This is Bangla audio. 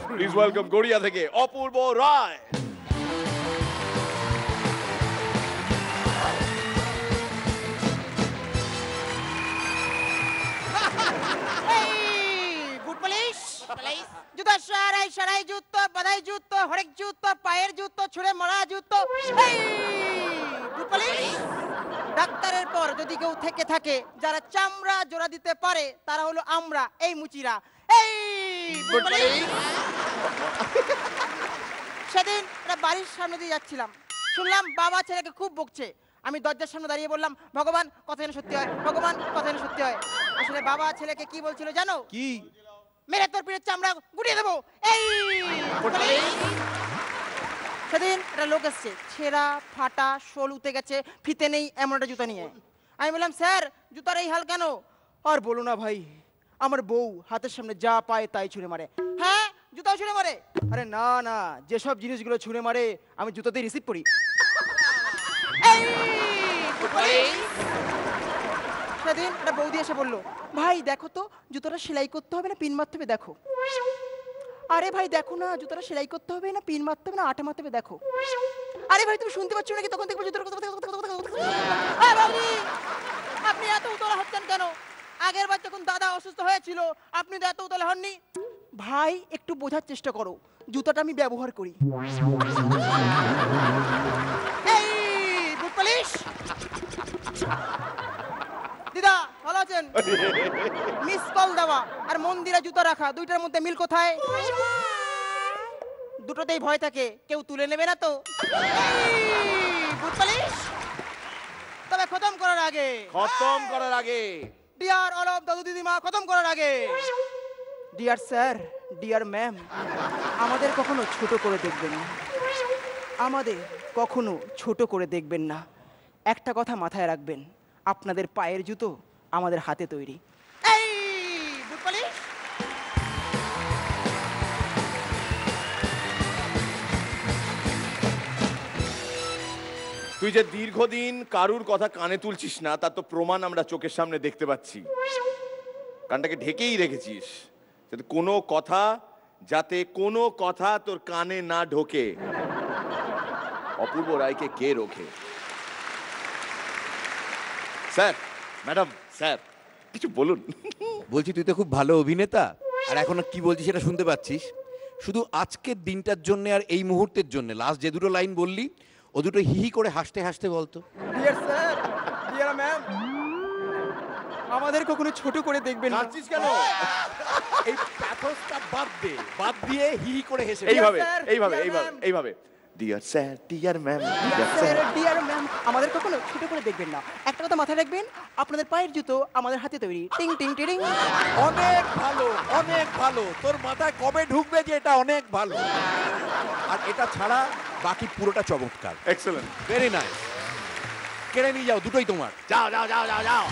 প্লিজ ওয়েলকাম গড়িয়া থেকে অপূর্ব রায়। জুতো সারাই জুতো বাধাই জুতো হরেক জুতো পায়ের জুতো ছুঁড়ে মারা জুতো। ডাক্তারের পর যদি কেউ থেকে থাকে যারা চামড়া জোড়া দিতে পারে তারা হলো আমরা, এই মুচিরা। সেদিন বাড়ির সামনে দিয়ে যাচ্ছিলাম, শুনলাম বাবা ছেলেকে খুব বকছে। আমি দরজার সামনে দাঁড়িয়ে বললাম, ভগবান কথা যেন সত্যি হয়, ভগবান কথা যেন সত্যি হয়। আসলে বাবা ছেলেকে কি বলছিল জানো? কি? মেরে তোর পিঠের চামড়া গুটিয়ে দেবো। সেদিন একটা লোক এসছে, ছেঁড়া ফাটা শোল উঠে গেছে, ফিতে নেই, এমন একটা জুতা নিয়ে। আমি বললাম, স্যার জুতার এই হাল কেন? আর বলো না ভাই, আমার বউ হাতের সামনে যা পায় তাই ছুঁড়ে মারে। হ্যাঁ, জুতাও ছুঁড়ে মারে? আরে না না, যেসব জিনিসগুলো ছুঁড়ে মারে আমি জুতোতেই রিসিভ করি। সেদিন একটা বৌদি এসে বললো, ভাই দেখো তো জুতোটা সেলাই করতে হবে না পিন মারতে হবে দেখো। আরে ভাই দেখো না, জুতোটা সেলাই করতে হবে না পিন মারতে হবে না আটা মারতে হবে দেখো। আরে ভাই তুমি শুনতে পাচ্ছ নাকি? তখন দেখবো জুতোর আপনি এত উতলা হচ্ছেন কেন? আগের বার যখন দাদা অসুস্থ হয়েছিল আপনি তো এত উতলা হননি। ভাই একটু বোঝার চেষ্টা করো, জুতোটা আমি ব্যবহার করি। দিদা ভালো আছেন? মিস কল দেওয়া আর মন্দিরে জুতো রাখা, দুইটার মধ্যে মিল কোথায়? দুটোতেই ভয় থাকে কেউ তুলে নেবে না তো। তবে খতম করার আগে ডিয়ার অল অফ দাদু দিদিমা, খতম করার আগে ডিয়ার স্যার, ডিয়ার ম্যাম, আমাদের কখনো ছোট করে দেখবেন না, আমাদের কখনো ছোট করে দেখবেন না। একটা কথা মাথায় রাখবেন, আপনাদের পায়ের জুতো আমাদের হাতে তৈরি। তুই যে দীর্ঘদিন কারুর কথা কানে তুলছিস না তার তো প্রমাণ আমরা চোখের সামনে দেখতে পাচ্ছি। কানটাকে ঢেকেই রেখেছিস যাতে কোনো কথা তোর কানে না ঢোকে। অপূর্ব রায়কে কে রোখে? স্যার, ম্যাডাম, স্যার কিছু বলুন। বলছি তুই তো খুব ভালো অভিনেতা, আর এখন কি বলছিস সেটা শুনতে পাচ্ছিস। শুধু আজকের দিনটার জন্য আর এই মুহূর্তের জন্য লাস্ট যে দুটো লাইন বললি ও দুটো হি করে হাসতে হাসতে বলতো। ডিয়ার স্যার, ডিয়ার ম্যাম, আমাদের কখনো ছোট করে দেখবেন না। হাসছিস কেন? এই প্যাথোসটা বাদ দিয়ে হি করে হেসে এইভাবে dear sir, dear ma'am, dear ma'am, আমাদের কখনো ছোট করে দেখবেন না। একটা কথা মাথায় রাখবেন, আপনাদের পায়ের জুতো আমাদের হাতে তৈরি। টিং টিং টিং। অনেক ভালো, অনেক ভালো। তোর মাথায় কবে ঢুকবে যে এটা অনেক ভালো। আর এটা ছাড়া বাকি পুরোটা চমৎকার। Excellent, very nice. কেড়ে নিয়ে যাও, দুটোই তোমার। যাও।